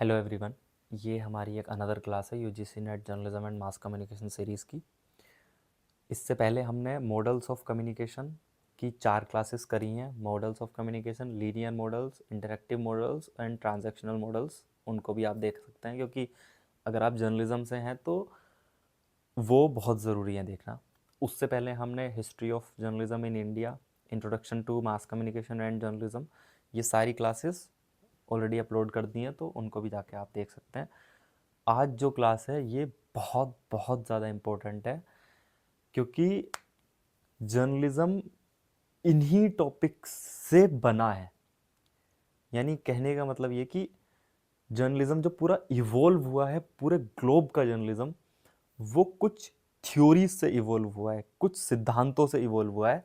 Hello everyone. ये हमारी एक अनदर क्लास है UGC net journalism and mass communication series की। इससे पहले हमने मॉडल्स ऑफ कम्युनिकेशन की 4 क्लासेस करी हैं। Models of communication, linear models, interactive models and transactional models. उनको भी आप देख सकते हैं, क्योंकि अगर आप जर्नलिज्म से हैं तो वो बहुत ज़रूरी है देखना। उससे पहले हमने history of journalism in India, introduction to mass communication and journalism, ये सारी क्लासेस ऑलरेडी अपलोड कर दी हैं, तो उनको भी जाके आप देख सकते हैं। आज जो क्लास है ये बहुत बहुत ज़्यादा इम्पोर्टेंट है, क्योंकि जर्नलिज्म इन्हीं टॉपिक्स से बना है। यानी कहने का मतलब ये कि जर्नलिज्म जो पूरा इवोल्व हुआ है, पूरे ग्लोब का जर्नलिज्म, वो कुछ थ्योरीज से इवोल्व हुआ है, कुछ सिद्धांतों से इवोल्व हुआ है,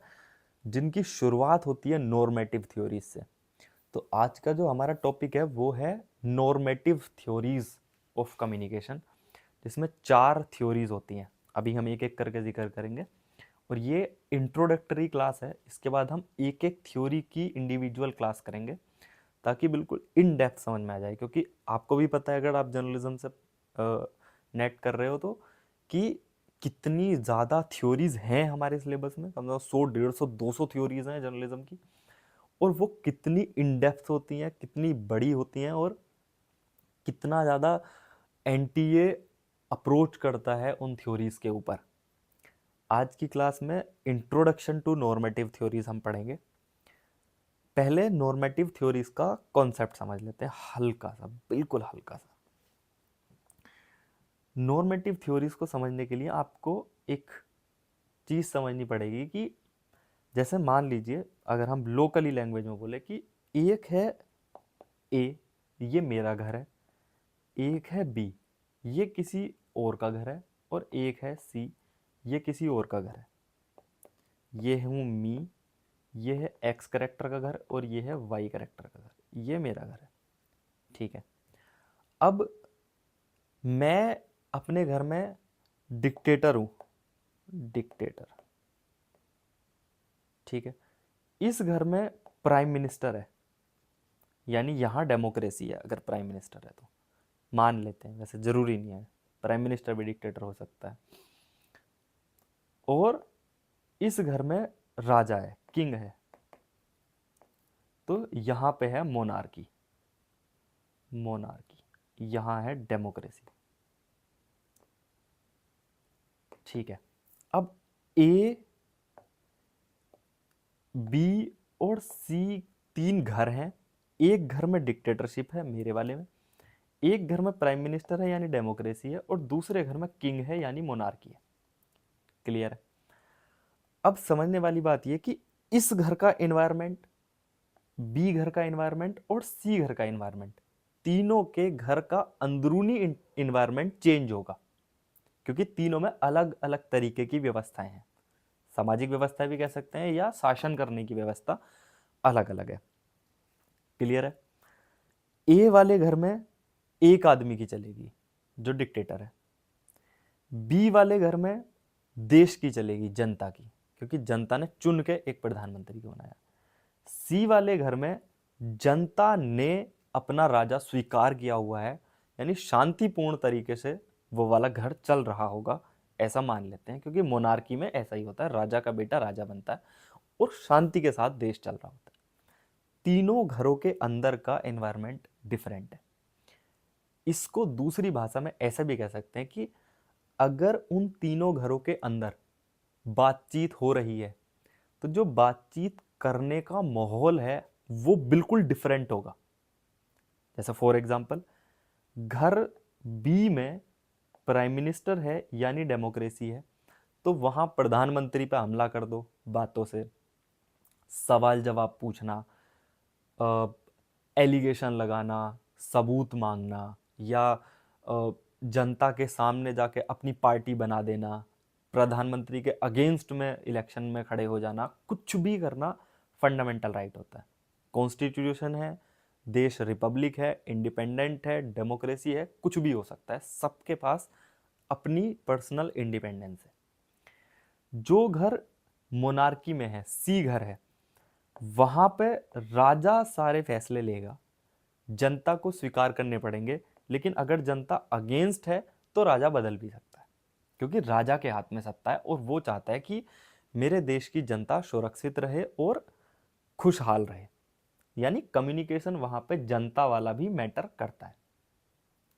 जिनकी शुरुआत होती है नॉर्मेटिव थ्योरीज से। तो आज का जो हमारा टॉपिक है वो है नॉर्मेटिव थ्योरीज ऑफ कम्युनिकेशन, जिसमें 4 थ्योरीज होती हैं। अभी हम एक एक करके जिक्र करेंगे, और ये इंट्रोडक्टरी क्लास है। इसके बाद हम एक एक थ्योरी की इंडिविजुअल क्लास करेंगे, ताकि बिल्कुल इन डेप्थ समझ में आ जाए। क्योंकि आपको भी पता है, अगर आप जर्नलिज्म से नेट कर रहे हो तो, कि कितनी ज़्यादा थ्योरीज हैं हमारे सिलेबस में। कम से कम 100, 150, 200 थ्योरीज हैं जर्नलिज्म की, और वो कितनी इन डेप्थ होती हैं, कितनी बड़ी होती हैं, और कितना ज़्यादा एनटीए अप्रोच करता है उन थ्योरीज के ऊपर। आज की क्लास में इंट्रोडक्शन टू नॉर्मेटिव थ्योरीज हम पढ़ेंगे। पहले नॉर्मेटिव थ्योरीज का कॉन्सेप्ट समझ लेते हैं, हल्का सा, बिल्कुल हल्का सा। नॉर्मेटिव थ्योरीज को समझने के लिए आपको एक चीज समझनी पड़ेगी कि जैसे मान लीजिए, अगर हम लोकली लैंग्वेज में बोले कि एक है ए, ये मेरा घर है। एक है बी, ये किसी और का घर है। और एक है सी, ये किसी और का घर है। ये हूँ मी, ये है एक्स करेक्टर का घर, और ये है वाई करेक्टर का घर। ये मेरा घर है, ठीक है। अब मैं अपने घर में डिक्टेटर हूँ, डिक्टेटर, ठीक है। इस घर में प्राइम मिनिस्टर है, यानी यहाँ डेमोक्रेसी है। अगर प्राइम मिनिस्टर है तो मान लेते हैं, वैसे ज़रूरी नहीं है, प्राइम मिनिस्टर भी डिक्टेटर हो सकता है। और इस घर में राजा है, किंग है, तो यहाँ पे है मोनार्की, मोनार्की। यहाँ है डेमोक्रेसी, ठीक है। अब ए, बी और सी 3 घर हैं। एक घर में डिक्टेटरशिप है, मेरे वाले में। एक घर में प्राइम मिनिस्टर है, यानी डेमोक्रेसी है। और दूसरे घर में किंग है, यानी मोनार्की है। क्लियर है? अब समझने वाली बात यह कि इस घर का एनवायरमेंट, बी घर का एनवायरमेंट और सी घर का एनवायरमेंट, तीनों के घर का अंदरूनी एनवायरमेंट चेंज होगा, क्योंकि तीनों में अलग अलग तरीके की व्यवस्थाएं हैं। सामाजिक व्यवस्था भी कह सकते हैं, या शासन करने की व्यवस्था अलग अलग है। क्लियर है? ए वाले घर में एक आदमी की चलेगी, जो डिक्टेटर है। बी वाले घर में देश की चलेगी, जनता की, क्योंकि जनता ने चुन के एक प्रधानमंत्री को बनाया। सी वाले घर में जनता ने अपना राजा स्वीकार किया हुआ है, यानी शांतिपूर्ण तरीके से वो वाला घर चल रहा होगा, ऐसा मान लेते हैं। क्योंकि मोनार्की में ऐसा ही होता है, राजा का बेटा राजा बनता है और शांति के साथ देश चल रहा होता है। तीनों घरों के अंदर का एनवायरनमेंट डिफरेंट है। इसको दूसरी भाषा में ऐसा भी कह सकते हैं कि अगर उन तीनों घरों के अंदर बातचीत हो रही है, तो जो बातचीत करने का माहौल है वो बिल्कुल डिफरेंट होगा। जैसे फॉर एग्जांपल, घर बी में प्राइम मिनिस्टर है, यानी डेमोक्रेसी है, तो वहां प्रधानमंत्री पे हमला कर दो बातों से, सवाल जवाब पूछना, एलिगेशन लगाना, सबूत मांगना, या जनता के सामने जाके अपनी पार्टी बना देना, प्रधानमंत्री के अगेंस्ट में इलेक्शन में खड़े हो जाना, कुछ भी करना फंडामेंटल राइट होता है। कॉन्स्टिट्यूशन है, देश रिपब्लिक है, इंडिपेंडेंट है, डेमोक्रेसी है, कुछ भी हो सकता है। सबके पास अपनी पर्सनल इंडिपेंडेंस है। जो घर मोनार्की में है, सी घर है, वहां पे राजा सारे फैसले लेगा, जनता को स्वीकार करने पड़ेंगे, लेकिन अगर जनता अगेंस्ट है तो राजा बदल भी सकता है, क्योंकि राजा के हाथ में सत्ता है और वो चाहता है कि मेरे देश की जनता सुरक्षित रहे और खुशहाल रहे। यानी कम्युनिकेशन वहां पे जनता वाला भी मैटर करता है।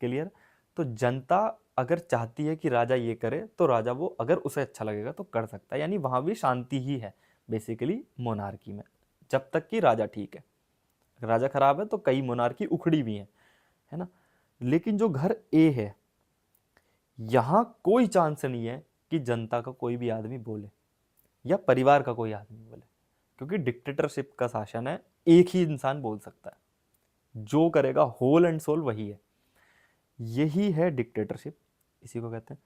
क्लियर? तो जनता अगर चाहती है कि राजा ये करे तो राजा वो अगर उसे अच्छा लगेगा तो कर सकता है, यानी वहां भी शांति ही है बेसिकली मोनार्की में, जब तक कि राजा ठीक है। अगर राजा खराब है तो कई मोनार्की उखड़ी भी है ना। लेकिन जो घर ए है, यहां कोई चांस नहीं है कि जनता का कोई भी आदमी बोले या परिवार का कोई आदमी बोले, क्योंकि डिक्टेटरशिप का शासन है, एक ही इंसान बोल सकता है, जो करेगा होल एंड सोल वही है। यही है डिक्टेटरशिप, इसी को कहते हैं।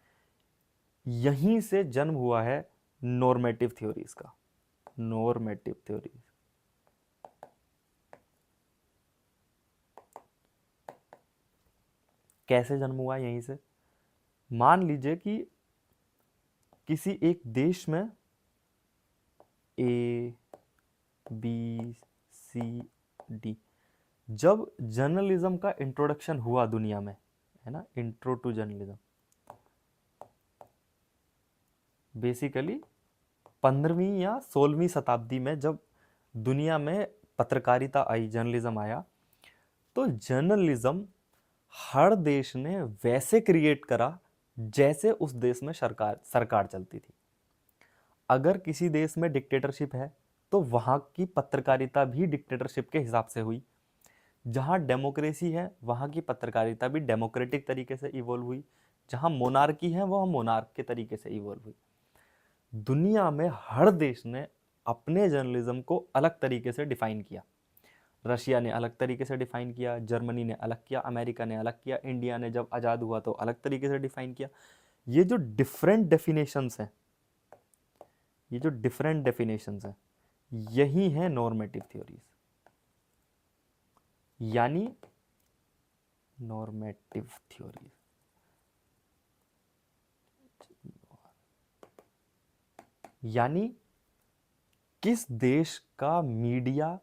यहीं से जन्म हुआ है नॉर्मेटिव थ्योरीज का। नॉर्मेटिव थ्योरीज कैसे जन्म हुआ? यहीं से मान लीजिए कि किसी एक देश में ए बी सी डी, जब जर्नलिज्म का इंट्रोडक्शन हुआ दुनिया में, है ना, इंट्रो टू जर्नलिज्म, बेसिकली 15वीं या 16वीं शताब्दी में जब दुनिया में पत्रकारिता आई, जर्नलिज्म आया, तो जर्नलिज्म हर देश ने वैसे क्रिएट करा जैसे उस देश में सरकार चलती थी। अगर किसी देश में डिक्टेटरशिप है तो वहां की पत्रकारिता भी डिक्टेटरशिप के हिसाब से हुई। जहां डेमोक्रेसी है वहां की पत्रकारिता भी डेमोक्रेटिक तरीके से इवॉल्व हुई। जहां मोनार्की है वह मोनार्क के तरीके से इवॉल्व हुई। दुनिया में हर देश ने अपने जर्नलिज्म को अलग तरीके से डिफाइन किया। रशिया ने अलग तरीके से डिफाइन किया, जर्मनी ने अलग किया, अमेरिका ने अलग किया, इंडिया ने जब आज़ाद हुआ तो अलग तरीके से डिफाइन किया। ये जो डिफरेंट डेफिनेशंस हैं, ये जो डिफरेंट डेफिनेशंस हैं, यही है नॉर्मेटिव थ्योरीज। यानी नॉर्मेटिव थ्योरीज यानी किस देश का मीडिया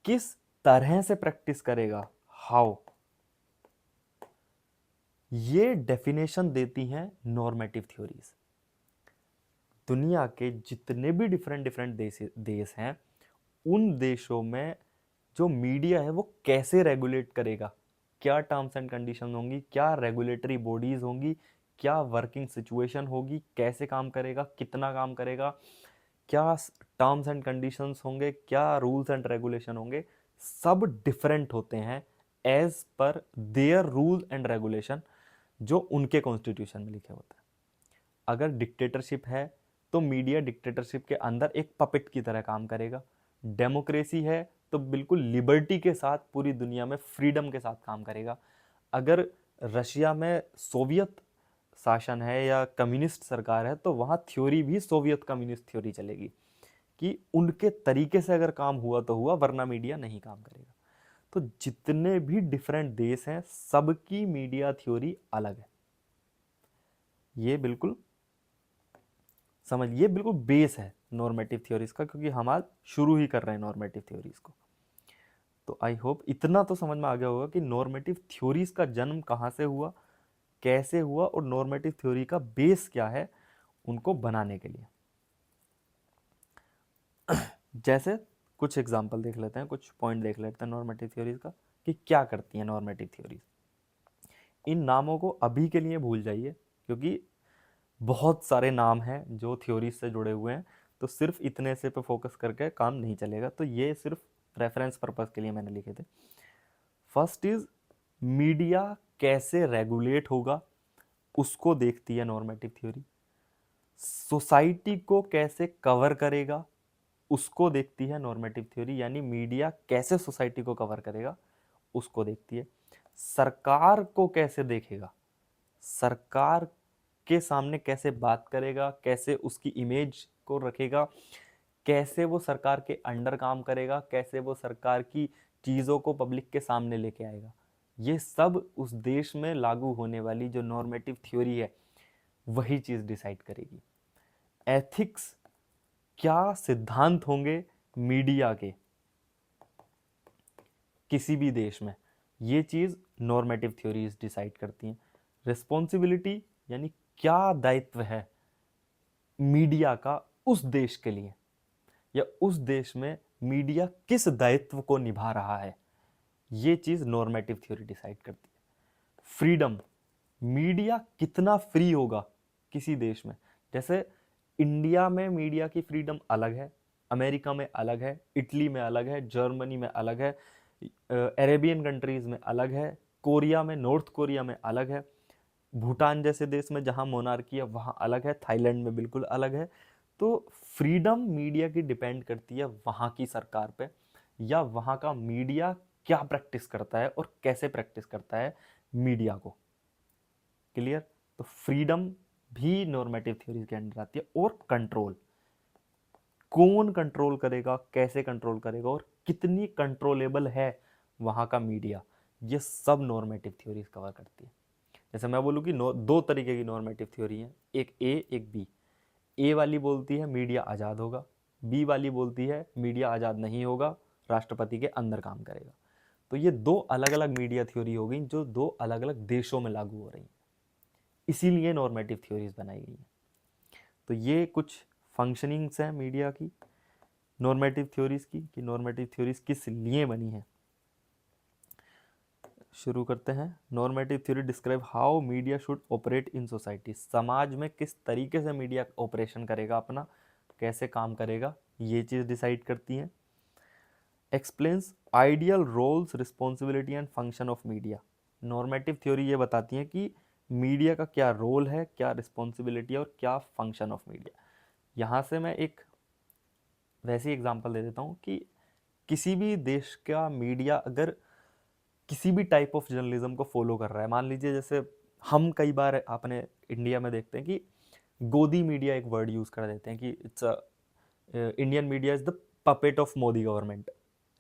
किस तरह से प्रैक्टिस करेगा, हाउ, ये डेफिनेशन देती हैं नॉर्मेटिव थ्योरीज। दुनिया के जितने भी डिफरेंट डिफरेंट देश हैं, उन देशों में जो मीडिया है वो कैसे रेगुलेट करेगा, क्या टर्म्स एंड कंडीशन होंगी, क्या रेगुलेटरी बॉडीज होंगी, क्या वर्किंग सिचुएशन होगी, कैसे काम करेगा, कितना काम करेगा, क्या टर्म्स एंड कंडीशंस होंगे, क्या रूल्स एंड रेगुलेशन होंगे, सब डिफरेंट होते हैं as per there rule and regulation जो उनके कॉन्स्टिट्यूशन में लिखे होते हैं। अगर डिक्टेटरशिप है तो मीडिया डिक्टेटरशिप के अंदर एक पपेट की तरह काम करेगा। डेमोक्रेसी है तो बिल्कुल लिबर्टी के साथ पूरी दुनिया में फ्रीडम के साथ काम करेगा। अगर रशिया में सोवियत शासन है या कम्युनिस्ट सरकार है तो वहाँ थ्योरी भी सोवियत कम्युनिस्ट थ्योरी चलेगी कि उनके तरीके से अगर काम हुआ तो हुआ, वरना मीडिया नहीं काम करेगा। तो जितने भी डिफरेंट देश हैं सबकी मीडिया थ्योरी अलग है। ये बिल्कुल समझिए, बिल्कुल बेस है नॉर्मेटिव थ्योरीज का, क्योंकि हम आज शुरू ही कर रहे हैं नॉर्मेटिव थ्योरीज को। तो आई होप इतना तो समझ में आ गया होगा कि नॉर्मेटिव थ्योरीज का जन्म कहाँ से हुआ, कैसे हुआ और नॉर्मेटिव थ्योरी का बेस क्या है उनको बनाने के लिए। जैसे कुछ एग्जांपल देख लेते हैं, कुछ पॉइंट देख लेते हैं नॉर्मेटिव थ्योरीज का कि क्या करती हैं नॉर्मेटिव थ्योरीज। इन नामों को अभी के लिए भूल जाइए, क्योंकि बहुत सारे नाम हैं जो थ्योरीज से जुड़े हुए हैं, तो सिर्फ इतने से पे फोकस करके काम नहीं चलेगा। तो ये सिर्फ रेफरेंस पर्पस के लिए मैंने लिखे थे। फर्स्ट इज मीडिया कैसे रेगुलेट होगा, उसको देखती है नॉर्मेटिव थ्योरी। सोसाइटी को कैसे कवर करेगा, उसको देखती है नॉर्मेटिव थ्योरी, यानी मीडिया कैसे सोसाइटी को कवर करेगा उसको देखती है। सरकार को कैसे देखेगा, सरकार के सामने कैसे बात करेगा, कैसे उसकी इमेज को रखेगा, कैसे वो सरकार के अंडर काम करेगा, कैसे वो सरकार की चीज़ों को पब्लिक के सामने लेके आएगा, ये सब उस देश में लागू होने वाली जो नॉर्मेटिव थ्योरी है वही चीज़ डिसाइड करेगी। एथिक्स, क्या सिद्धांत होंगे मीडिया के किसी भी देश में, ये चीज़ नॉर्मेटिव थ्योरीज डिसाइड करती हैं। रिस्पॉन्सिबिलिटी यानी क्या दायित्व है मीडिया का उस देश के लिए, या उस देश में मीडिया किस दायित्व को निभा रहा है, ये चीज़ नॉर्मेटिव थ्योरी डिसाइड करती है। फ्रीडम, मीडिया कितना फ्री होगा किसी देश में। जैसे इंडिया में मीडिया की फ्रीडम अलग है, अमेरिका में अलग है, इटली में अलग है, जर्मनी में अलग है, अरेबियन कंट्रीज में अलग है, कोरिया में, नॉर्थ कोरिया में अलग है, भूटान जैसे देश में जहाँ मोनार्की है वहाँ अलग है, थाईलैंड में बिल्कुल अलग है। तो फ्रीडम मीडिया की डिपेंड करती है वहाँ की सरकार पे, या वहाँ का मीडिया क्या प्रैक्टिस करता है और कैसे प्रैक्टिस करता है मीडिया को। क्लियर? तो फ्रीडम भी नॉर्मेटिव थ्योरी के अंडर आती है। और कंट्रोल, कौन कंट्रोल करेगा, कैसे कंट्रोल करेगा और कितनी कंट्रोलेबल है वहाँ का मीडिया, ये सब नॉर्मेटिव थ्योरीज कवर करती है। जैसे मैं बोलूँ कि दो तरीके की नॉर्मेटिव थ्योरी है, एक ए एक बी। ए वाली बोलती है मीडिया आज़ाद होगा, बी वाली बोलती है मीडिया आज़ाद नहीं होगा, राष्ट्रपति के अंदर काम करेगा। तो ये दो अलग अलग मीडिया थ्योरी हो गई जो दो अलग अलग देशों में लागू हो रही हैं, इसीलिए नॉर्मेटिव थ्योरीज बनाई गई हैं। तो ये कुछ फंक्शनिंग्स हैं मीडिया की, नॉर्मेटिव थ्योरीज की, कि नॉर्मेटिव थ्योरीज किस लिए बनी है। शुरू करते हैं। Normative theory describe how media should operate in society, समाज में किस तरीके से मीडिया ऑपरेशन करेगा अपना, कैसे काम करेगा, ये चीज़ डिसाइड करती हैं। Explains ideal roles, responsibility and function of media, normative theory ये बताती हैं कि मीडिया का क्या रोल है, क्या रिस्पॉन्सिबिलिटी है और क्या फंक्शन ऑफ मीडिया। यहाँ से मैं एक वैसी एग्जांपल दे देता हूँ कि किसी भी देश का मीडिया अगर किसी भी टाइप ऑफ जर्नलिज्म को फॉलो कर रहा है, मान लीजिए जैसे हम कई बार अपने इंडिया में देखते हैं कि गोदी मीडिया एक वर्ड यूज़ कर देते हैं कि it's Indian media is the puppet of Modi government,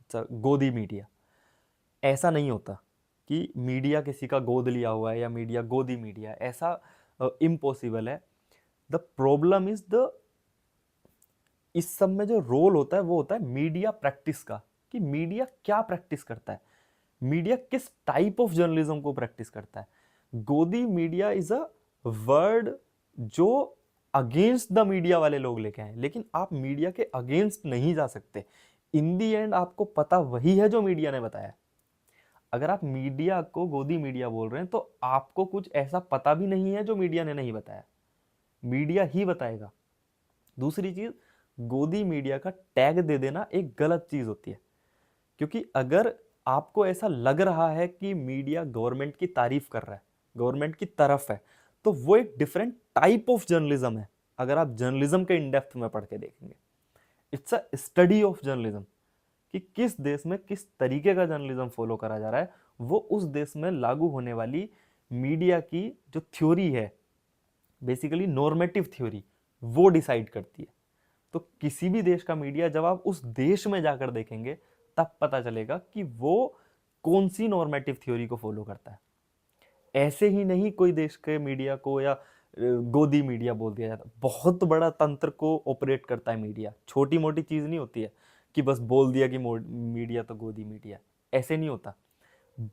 it's a गोदी मीडिया। ऐसा नहीं होता कि मीडिया किसी का गोद लिया हुआ है या मीडिया गोदी मीडिया, ऐसा इम्पॉसिबल है। द प्रॉब्लम इज द, इस सब में जो रोल होता है वो होता है मीडिया प्रैक्टिस का, कि मीडिया क्या प्रैक्टिस करता है, मीडिया किस टाइप ऑफ जर्नलिज्म को प्रैक्टिस करता है। गोदी मीडिया इज अ वर्ड जो अगेंस्ट द मीडिया वाले लोग लेके आए, लेकिन आप मीडिया के अगेंस्ट नहीं जा सकते। इन दी एंड आपको पता वही है जो मीडिया ने बताया। अगर आप मीडिया को गोदी मीडिया बोल रहे हैं तो आपको कुछ ऐसा पता भी नहीं है जो मीडिया ने नहीं बताया, मीडिया ही बताएगा। दूसरी चीज, गोदी मीडिया का टैग दे देना एक गलत चीज होती है, क्योंकि अगर आपको ऐसा लग रहा है कि मीडिया गवर्नमेंट की तारीफ कर रहा है, गवर्नमेंट की तरफ है, तो वो एक डिफरेंट टाइप ऑफ जर्नलिज्म है। अगर आप जर्नलिज्म के इन डेप्थ में पढ़ के देखेंगे, it's a study of journalism, कि किस देश में किस तरीके का जर्नलिज्म फॉलो करा जा रहा है, वो उस देश में लागू होने वाली मीडिया की जो थ्योरी है, बेसिकली नॉर्मेटिव थ्योरी, वो डिसाइड करती है। तो किसी भी देश का मीडिया जब आप उस देश में जाकर देखेंगे तब पता चलेगा कि वो कौन सी नॉर्मेटिव थ्योरी को फॉलो करता है। ऐसे ही नहीं कोई देश के मीडिया को या गोदी मीडिया बोल दिया जाता, बहुत बड़ा तंत्र को ऑपरेट करता है मीडिया, छोटी मोटी चीज़ नहीं होती है कि बस बोल दिया कि मीडिया तो गोदी मीडिया, ऐसे नहीं होता।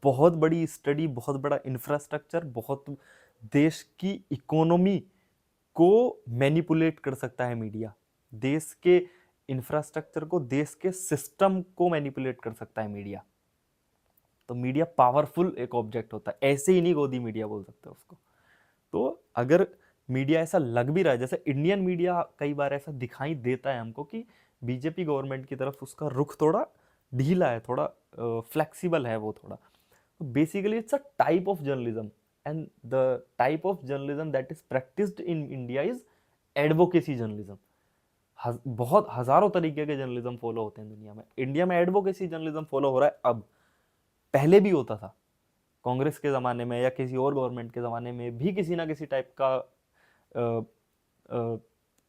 बहुत बड़ी स्टडी, बहुत बड़ा इंफ्रास्ट्रक्चर, बहुत देश की इकोनॉमी को मैनिपुलेट कर सकता है मीडिया, देश के इंफ्रास्ट्रक्चर को, देश के सिस्टम को मैनिपुलेट कर सकता है मीडिया। तो मीडिया पावरफुल एक ऑब्जेक्ट होता है, ऐसे ही नहीं गोदी मीडिया बोल सकते उसको। तो अगर मीडिया ऐसा लग भी रहा है, जैसे इंडियन मीडिया कई बार ऐसा दिखाई देता है हमको कि बीजेपी गवर्नमेंट की तरफ उसका रुख थोड़ा ढीला है, थोड़ा फ्लेक्सिबल है वो थोड़ा। Basically it's a type of journalism, and the type of journalism that is practised in India is advocacy journalism. बहुत हजारों तरीके के जर्नलिज्म फॉलो होते हैं दुनिया में, इंडिया में एडवोकेसी जर्नलिज्म फॉलो हो रहा है अब, पहले भी होता था, कांग्रेस के ज़माने में या किसी और गवर्नमेंट के ज़माने में भी किसी ना किसी टाइप का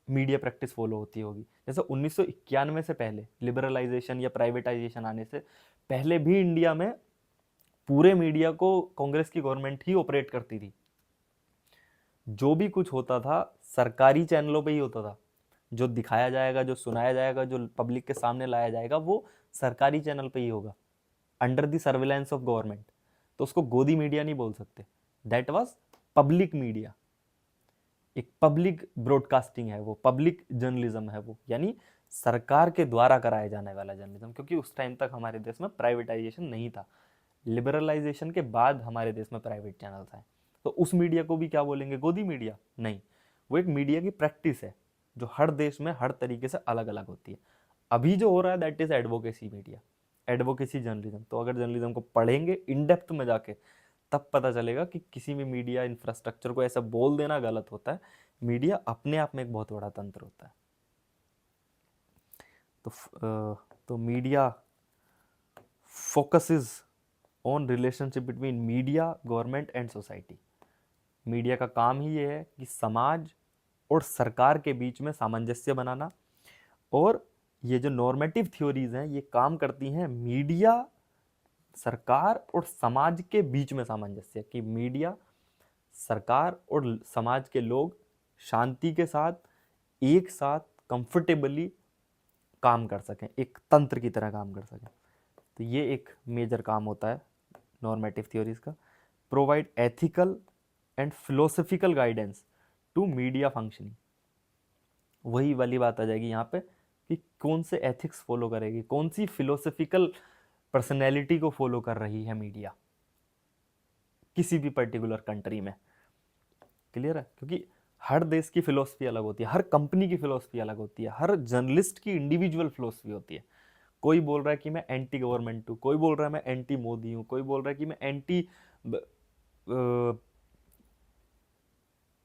मीडिया प्रैक्टिस फॉलो होती होगी। जैसे 1991 से पहले, लिबरलाइजेशन या प्राइवेटाइजेशन आने से पहले भी इंडिया में पूरे मीडिया को कांग्रेस की गवर्नमेंट ही ऑपरेट करती थी। जो भी कुछ होता था सरकारी चैनलों पे ही होता था, जो दिखाया जाएगा, जो सुनाया जाएगा, जो पब्लिक के सामने लाया जाएगा, वो सरकारी चैनल पे ही होगा, under the surveillance of government. तो उसको गोदी मीडिया नहीं बोल सकते, दैट वाज पब्लिक मीडिया, एक पब्लिक ब्रॉडकास्टिंग है वो, पब्लिक जर्नलिज्म है वो, यानी सरकार के द्वारा कराया जाने वाला जर्नलिज्म, क्योंकि उस टाइम तक हमारे देश में प्राइवेटाइजेशन नहीं था, लिबरलाइजेशन के बाद हमारे देश में प्राइवेट चैनल्स आए। तो उस मीडिया को भी क्या बोलेंगे, गोदी मीडिया? नहीं, वो एक मीडिया की प्रैक्टिस है जो हर देश में हर तरीके से अलग अलग होती है। अभी जो हो रहा है that is advocacy media, advocacy journalism. तो अगर जर्नलिज्म को पढ़ेंगे इन डेप्थ में जाके, तब पता चलेगा कि किसी भी मीडिया इंफ्रास्ट्रक्चर को ऐसा बोल देना गलत होता है। मीडिया अपने आप में एक बहुत बड़ा तंत्र होता है। तो media focuses on relationship between media, government and society. Media का काम ही ये है कि समाज और सरकार के बीच में सामंजस्य बनाना, और ये जो नॉर्मेटिव थ्योरीज हैं ये काम करती हैं मीडिया, सरकार और समाज के बीच में सामंजस्य, कि मीडिया, सरकार और समाज के लोग शांति के साथ एक साथ कंफर्टेबली काम कर सकें, एक तंत्र की तरह काम कर सकें। तो ये एक मेजर काम होता है नॉर्मेटिव थ्योरीज का। Provide ethical and philosophical guidance to media functioning. वही वाली बात आ जाएगी यहाँ पे कि कौन से एथिक्स फॉलो करेगी, कौन सी फिलोसफिकल पर्सनैलिटी को फॉलो कर रही है मीडिया किसी भी पर्टिकुलर कंट्री में। क्लियर है? क्योंकि हर देश की फिलोसफी अलग होती है, हर कंपनी की फिलोसफी अलग होती है, हर जर्नलिस्ट की इंडिविजुअल फिलोसफी होती है। कोई बोल रहा है कि मैं एंटी गवर्नमेंट हूँ, कोई बोल रहा है मैं एंटी मोदी हूँ, कोई बोल रहा है कि मैं एंटी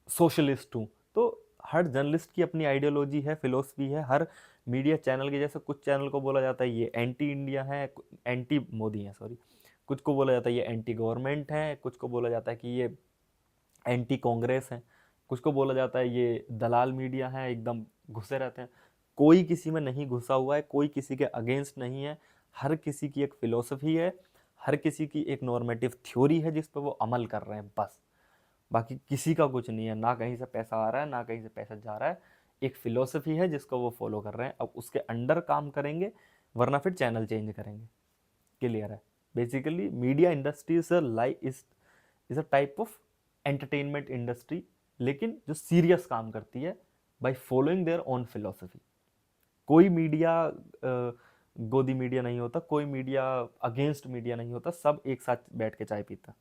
सोशलिस्ट हूँ। तो हर जर्नलिस्ट की अपनी आइडियोलॉजी है, फिलोसफी है। हर मीडिया चैनल के, जैसे कुछ चैनल को बोला जाता है ये एंटी इंडिया है, एंटी मोदी है सॉरी, कुछ को बोला जाता है ये एंटी गवर्नमेंट है, कुछ को बोला जाता है कि ये एंटी कांग्रेस है, कुछ को बोला जाता है ये दलाल मीडिया है, एकदम घुसे रहते हैं। कोई किसी में नहीं घुसा हुआ है, कोई किसी के अगेंस्ट नहीं है। हर किसी की एक फिलोसफी है, हर किसी की एक नॉर्मेटिव थ्योरी है जिस पर वो अमल कर रहे हैं, बस। बाकी किसी का कुछ नहीं है, ना कहीं से पैसा आ रहा है ना कहीं से पैसा जा रहा है। एक फिलोसफी है जिसको वो फॉलो कर रहे हैं, अब उसके अंडर काम करेंगे, वरना फिर चैनल चेंज करेंगे। क्लियर है? Basically media industry is a type of entertainment industry, लेकिन जो सीरियस काम करती है by following their own philosophy. कोई मीडिया गोदी मीडिया नहीं होता, कोई मीडिया अगेंस्ट मीडिया नहीं होता, सब एक साथ बैठ के चाय पीता।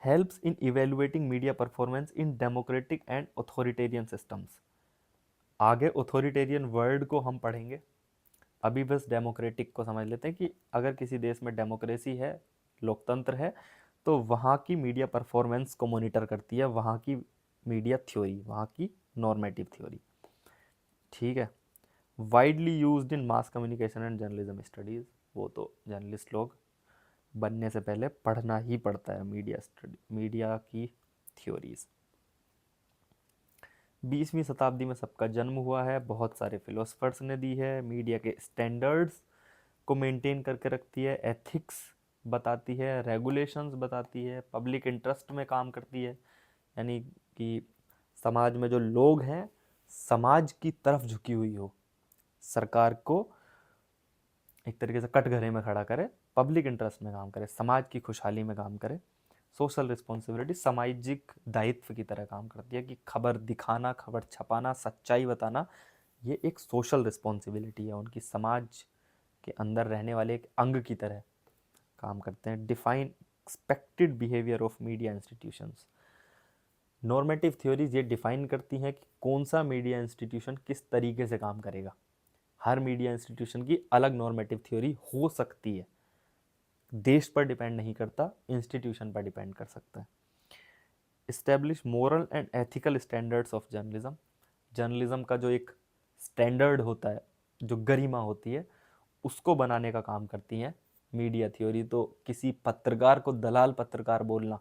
helps in evaluating media performance in democratic and authoritarian systems। आगे अथॉरिटेरियन वर्ड को हम पढ़ेंगे, अभी बस डेमोक्रेटिक को समझ लेते हैं कि अगर किसी देश में डेमोक्रेसी है, लोकतंत्र है, तो वहाँ की मीडिया परफॉर्मेंस को मॉनिटर करती है वहाँ की मीडिया थ्योरी, वहाँ की नॉर्मेटिव थ्योरी। ठीक है? Widely used in mass communication and journalism studies. वो तो जर्नलिस्ट लोग बनने से पहले पढ़ना ही पड़ता है मीडिया स्टडी, मीडिया की थ्योरीज। 20वीं शताब्दी में सबका जन्म हुआ है, बहुत सारे फिलोसफर्स ने दी है, मीडिया के स्टैंडर्ड्स को मेंटेन करके रखती है, एथिक्स बताती है, रेगुलेशंस बताती है, पब्लिक इंटरेस्ट में काम करती है, यानी कि समाज में जो लोग हैं समाज की तरफ झुकी हुई हो, सरकार को एक तरीके से कटघरे में खड़ा करे, पब्लिक इंटरेस्ट में काम करे, समाज की खुशहाली में काम करे। सोशल रिस्पॉन्सिबिलिटी सामाजिक दायित्व की तरह काम करती है कि खबर दिखाना, खबर छपाना, सच्चाई बताना, ये एक सोशल रिस्पॉन्सिबिलिटी है उनकी, समाज के अंदर रहने वाले एक अंग की तरह काम करते हैं। Define expected behaviour of media institutions. Normative theories ये डिफाइन करती हैं कि कौन सा मीडिया इंस्टीट्यूशन किस तरीके से काम करेगा। हर मीडिया इंस्टीट्यूशन की अलग नॉर्मेटिव थ्योरी हो सकती है, देश पर डिपेंड नहीं करता, इंस्टीट्यूशन पर डिपेंड कर सकता है। Establish moral and ethical standards of journalism. Journalism का जो एक स्टैंडर्ड होता है, जो गरिमा होती है, उसको बनाने का काम करती हैं मीडिया थ्योरी। तो किसी पत्रकार को दलाल पत्रकार बोलना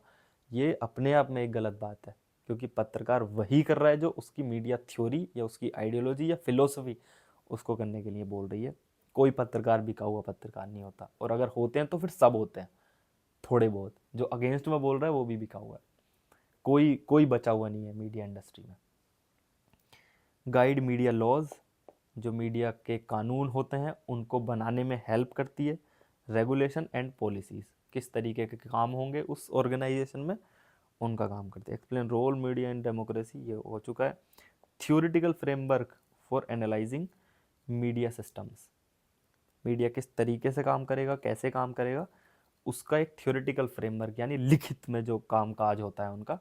ये अपने आप में एक गलत बात है, क्योंकि पत्रकार वही कर रहा है जो उसकी मीडिया थ्योरी या उसकी आइडियोलॉजी या फिलोसफी उसको करने के लिए बोल रही है। कोई पत्रकार बिका हुआ पत्रकार नहीं होता, और अगर होते हैं तो फिर सब होते हैं, थोड़े बहुत। जो अगेंस्ट में बोल रहा है वो भी बिका हुआ है, कोई कोई बचा हुआ नहीं है मीडिया इंडस्ट्री में। गाइड मीडिया लॉज, जो मीडिया के कानून होते हैं उनको बनाने में हेल्प करती है। रेगुलेशन एंड पॉलिसीज, किस तरीके के काम होंगे उस ऑर्गेनाइजेशन में, उनका काम करती है। Explain role media in democracy, ये हो चुका है। Theoretical framework for analysing media systems, media किस तरीके से काम करेगा, कैसे काम करेगा, उसका एक थ्योरेटिकल फ्रेमवर्क यानी लिखित में जो काम काज होता है उनका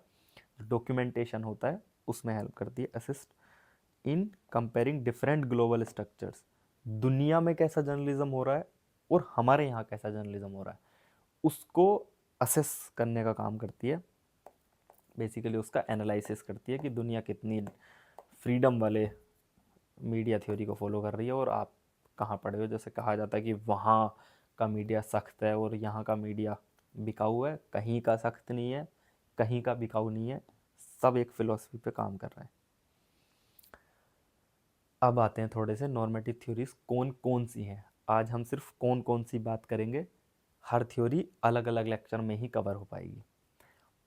डॉक्यूमेंटेशन होता है, उसमें हेल्प करती है। Assist in comparing different global structures, दुनिया में कैसा जर्नलिज्म हो रहा है और हमारे यहाँ कैसा जर्नलिज्म हो रहा है, उसको असेस करने का काम करती है। बेसिकली उसका एनालिसिस करती है कि दुनिया कितनी फ्रीडम वाले मीडिया थ्योरी को फॉलो कर रही है और आप कहाँ पड़े हो। जैसे कहा जाता है कि वहाँ का मीडिया सख्त है और यहाँ का मीडिया बिकाऊ है, कहीं का सख्त नहीं है, कहीं का बिकाऊ नहीं है, सब एक फिलॉसफी पे काम कर रहे हैं। अब आते हैं थोड़े से नॉर्मेटिव थ्योरीज कौन कौन सी हैं। आज हम सिर्फ कौन कौन सी बात करेंगे, हर थ्योरी अलग अलग लेक्चर में ही कवर हो पाएगी।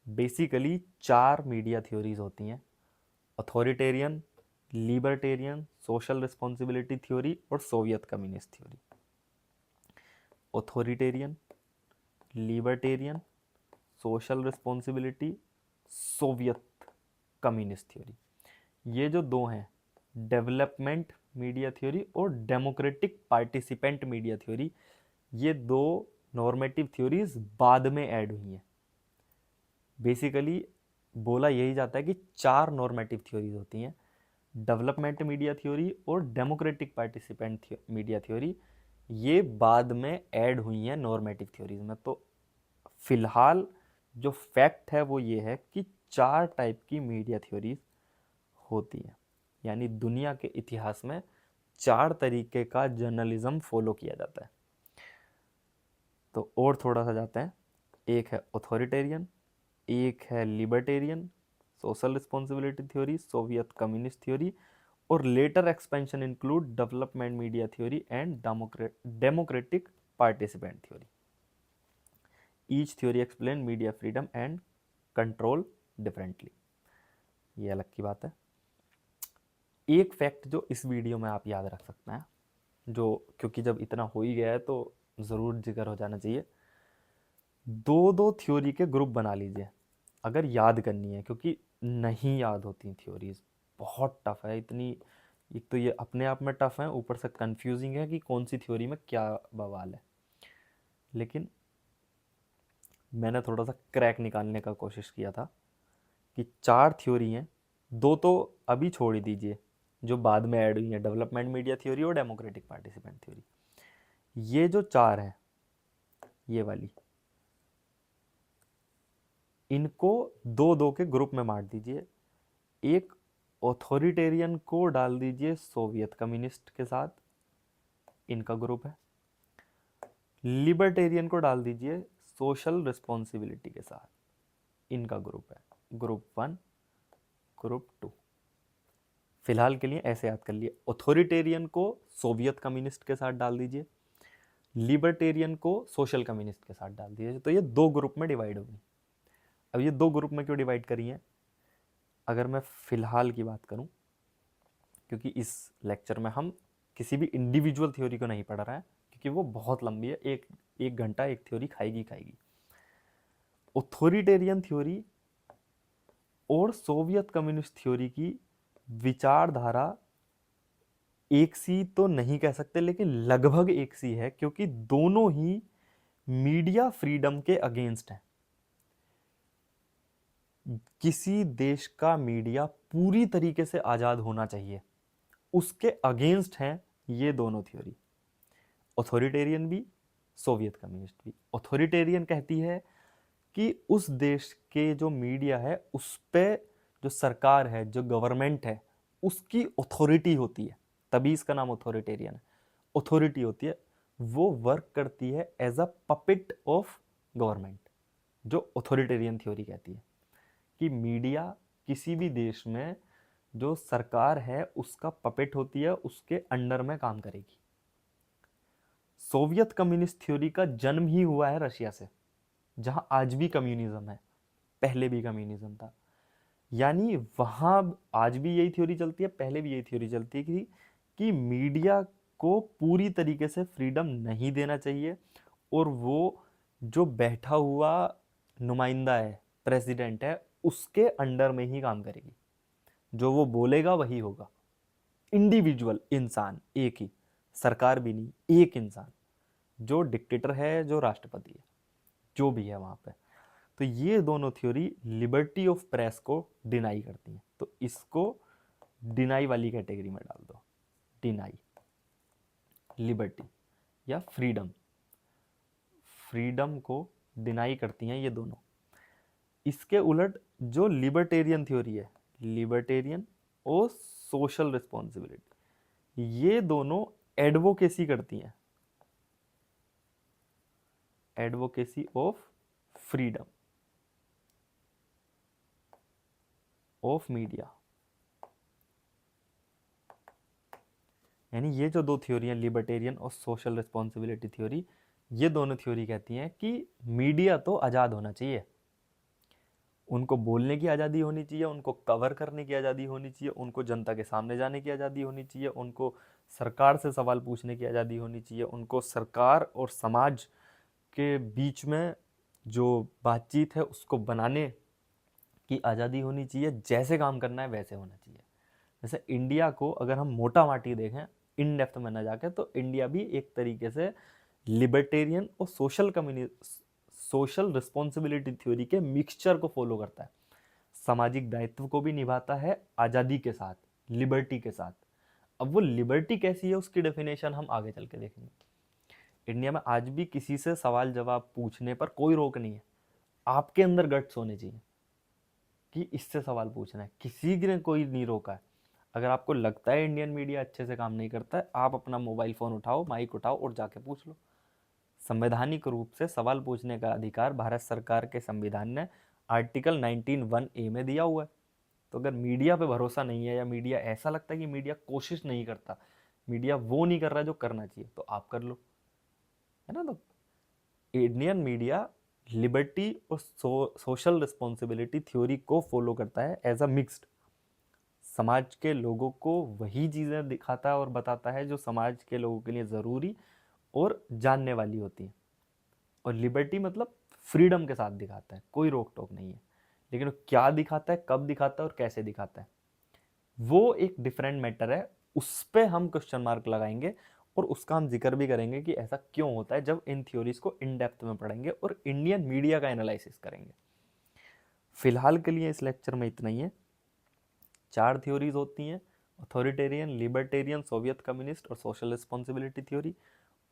बेसिकली 4 मीडिया थ्योरीज होती हैं, authoritarian, libertarian, social responsibility theory और Soviet communist theory. Authoritarian, libertarian, social responsibility, Soviet communist theory. ये जो दो हैं, डेवलपमेंट मीडिया थ्योरी और डेमोक्रेटिक पार्टिसिपेंट मीडिया थ्योरी, ये दो नॉर्मेटिव थ्योरीज बाद में ऐड हुई हैं। बेसिकली बोला यही जाता है कि 4 नॉर्मेटिव थ्योरीज होती हैं, डेवलपमेंट मीडिया थ्योरी और डेमोक्रेटिक पार्टिसिपेंट मीडिया थ्योरी, ये बाद में ऐड हुई हैं नॉर्मेटिव थ्योरीज में। तो फिलहाल जो फैक्ट है वो ये है कि 4 टाइप की मीडिया थ्योरीज होती हैं, यानी दुनिया के इतिहास में 4 तरीके का जर्नलिज्म फॉलो किया जाता है। तो और थोड़ा सा जाते हैं, एक है अथॉरिटेरियन, एक है libertarian, social responsibility theory, Soviet communist theory, और later expansion include development media theory and democratic participant theory. Each theory explain media freedom and control differently. ये अलग की बात है। एक फैक्ट जो इस वीडियो में आप याद रख सकते हैं, जो क्योंकि जब इतना हो ही गया है तो ज़रूर जिक्र हो जाना चाहिए, 2-2 थ्योरी के ग्रुप बना लीजिए अगर याद करनी है, क्योंकि नहीं याद होती थ्योरीज, बहुत टफ है इतनी। एक तो ये अपने आप में टफ है, ऊपर से कंफ्यूजिंग है कि कौन सी थ्योरी में क्या बवाल है। लेकिन मैंने थोड़ा सा क्रैक निकालने का कोशिश किया था कि 4 थ्योरी हैं, 2 तो अभी छोड़ ही दीजिए जो बाद में ऐड हुई है, डेवलपमेंट मीडिया थ्योरी और डेमोक्रेटिक पार्टिसिपेंट थ्योरी। ये जो 4 हैं, ये वाली, इनको 2-2 के ग्रुप में बांट दीजिए। एक ऑथोरिटेरियन को डाल दीजिए सोवियत कम्युनिस्ट के साथ, इनका ग्रुप है। लिबर्टेरियन को डाल दीजिए सोशल रिस्पॉन्सिबिलिटी के साथ, इनका ग्रुप है। Group 1, group 2। फिलहाल के लिए ऐसे याद कर लिए, ऑथोरिटेरियन को सोवियत कम्युनिस्ट के साथ डाल दीजिए, लिबर्टेरियन को सोशल कम्युनिस्ट के साथ डाल दीजिए। तो ये 2 ग्रुप में डिवाइड होगी। अब ये 2 ग्रुप में क्यों डिवाइड करी है, अगर मैं फिलहाल की बात करूं, क्योंकि इस लेक्चर में हम किसी भी इंडिविजुअल थ्योरी को नहीं पढ़ रहे हैं, क्योंकि वो बहुत लंबी है, एक घंटा एक थ्योरी खाएगी। ऑथोरिटेरियन थ्योरी और सोवियत कम्युनिस्ट थ्योरी की विचारधारा एक सी तो नहीं कह सकते, लेकिन लगभग एक सी है, क्योंकि दोनों ही मीडिया फ्रीडम के अगेंस्ट हैं। किसी देश का मीडिया पूरी तरीके से आजाद होना चाहिए, उसके अगेंस्ट हैं ये दोनों थ्योरी, ऑथोरिटेरियन भी, सोवियत कम्युनिस्ट भी। ऑथोरिटेरियन कहती है कि उस देश के जो मीडिया है उस पे जो सरकार है, जो गवर्नमेंट है, उसकी अथॉरिटी होती है, तभी इसका नाम ऑथोरिटेरियन है। अथॉरिटी होती है, वो वर्क करती है as a puppet of government, जो ऑथोरिटेरियन थ्योरी कहती है कि मीडिया किसी भी देश में जो सरकार है उसका पपेट होती है, उसके अंडर में काम करेगी। सोवियत कम्युनिस्ट थ्योरी का जन्म ही हुआ है रशिया से, जहां आज भी कम्युनिज्म है, पहले भी कम्युनिज्म था। यानी वहां आज भी यही थ्योरी चलती है, पहले भी यही थ्योरी चलती है कि मीडिया को पूरी तरीके से फ्रीडम नहीं देना चाहिए, और वो जो बैठा हुआ नुमाइंदा है, प्रेसिडेंट है, उसके अंडर में ही काम करेगी। जो वो बोलेगा वही होगा। इंडिविजुअल इंसान, एक ही, सरकार भी नहीं, एक इंसान, जो डिक्टेटर है, जो राष्ट्रपति है, जो भी है वहां पे। तो ये दोनों थ्योरी लिबर्टी ऑफ प्रेस को डिनाई करती हैं। तो इसको डिनाई वाली कैटेगरी में डाल दो। डिनाई, लिबर्टी या फ्रीडम, फ्रीडम को डिनाई करती हैं ये दोनों। इसके उलट जो लिबर्टेरियन थ्योरी है, लिबर्टेरियन और सोशल रिस्पॉन्सिबिलिटी, ये दोनों एडवोकेसी करती हैं, advocacy of freedom of media. यानी ये जो दो थ्योरी हैं, लिबर्टेरियन और सोशल रिस्पॉन्सिबिलिटी थ्योरी, ये दोनों थ्योरी कहती हैं कि मीडिया तो आज़ाद होना चाहिए, उनको बोलने की आज़ादी होनी चाहिए, उनको कवर करने की आज़ादी होनी चाहिए, उनको जनता के सामने जाने की आज़ादी होनी चाहिए, उनको सरकार से सवाल पूछने की आज़ादी होनी चाहिए, उनको सरकार और समाज के बीच में जो बातचीत है उसको बनाने की आज़ादी होनी चाहिए, जैसे काम करना है वैसे होना चाहिए। जैसे इंडिया को अगर हम मोटा माटी देखें, इन डेप्थ में ना जाके, तो इंडिया भी एक तरीके से लिबर्टेरियन और सोशल रिस्पॉन्सिबिलिटी थ्योरी के मिक्सचर को फॉलो करता है। सामाजिक दायित्व को भी निभाता है आज़ादी के साथ, लिबर्टी के साथ। अब वो लिबर्टी कैसी है उसकी डेफिनेशन हम आगे चल के देखेंगे। इंडिया में आज भी किसी से सवाल जवाब पूछने पर कोई रोक नहीं है। आपके अंदर गट्स होने चाहिए कि इससे सवाल पूछना है, किसी ने कोई नहीं रोका है। अगर आपको लगता है इंडियन मीडिया अच्छे से काम नहीं करता है, आप अपना मोबाइल फ़ोन उठाओ, माइक उठाओ और जाके पूछ लो। संवैधानिक रूप से सवाल पूछने का अधिकार भारत सरकार के संविधान ने आर्टिकल 19(1)(a) में दिया हुआ है। तो अगर मीडिया पे भरोसा नहीं है, या मीडिया ऐसा लगता है कि मीडिया कोशिश नहीं करता, मीडिया वो नहीं कर रहा जो करना चाहिए, तो आप कर लो, है ना। तो इंडियन मीडिया लिबर्टी और सोशल रिस्पॉन्सिबिलिटी थ्योरी को फॉलो करता है एज अ मिक्स्ड। समाज के लोगों को वही चीज़ें दिखाता है और बताता है जो समाज के लोगों के लिए ज़रूरी और जानने वाली होती है। और लिबर्टी मतलब फ्रीडम के साथ दिखाता है, कोई रोक टोक नहीं है। लेकिन वो क्या दिखाता है, कब दिखाता है और कैसे दिखाता है, वो एक डिफरेंट मैटर है। उस पर हम क्वेश्चन मार्क लगाएंगे और उसका हम जिक्र भी करेंगे कि ऐसा क्यों होता है, जब इन थ्योरीज को इन डेप्थ में पढ़ेंगे और इंडियन मीडिया का एनालिसिस करेंगे। फिलहाल के लिए इस लेक्चर में इतना ही है। 4 थ्योरीज होती हैं: ऑथोरिटेरियन, लिबर्टेरियन, सोवियत कम्युनिस्ट और सोशल रिस्पॉन्सिबिलिटी थ्योरी।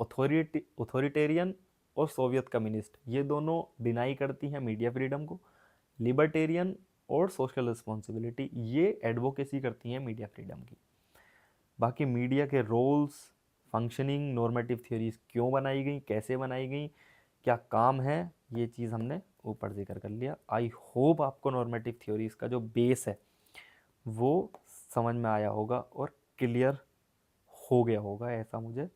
ऑथोरिटेरियन और सोवियत कम्युनिस्ट ये दोनों डिनाई करती हैं मीडिया फ्रीडम को। लिबर्टेरियन और सोशल रिस्पॉन्सिबिलिटी ये एडवोकेसी करती हैं मीडिया फ्रीडम की। बाकी मीडिया के रोल्स, फंक्शनिंग, नॉर्मेटिव थ्योरीज क्यों बनाई गई, कैसे बनाई गई, क्या काम है, ये चीज़ हमने ऊपर जिक्र कर लिया। आई होप आपको नॉर्मेटिव थ्योरीज का जो बेस है वो समझ में आया होगा और क्लियर हो गया होगा, ऐसा मुझे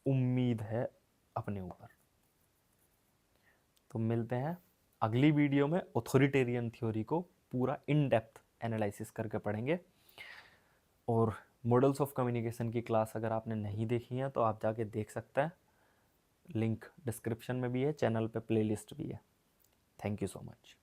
उम्मीद है अपने ऊपर। तो मिलते हैं अगली वीडियो में, ऑथोरिटेरियन थ्योरी को पूरा इन डेप्थ एनालिसिस करके पढ़ेंगे। और मॉडल्स ऑफ कम्युनिकेशन की क्लास अगर आपने नहीं देखी है तो आप जाके देख सकते हैं, लिंक डिस्क्रिप्शन में भी है, चैनल पे प्लेलिस्ट भी है। Thank you so much.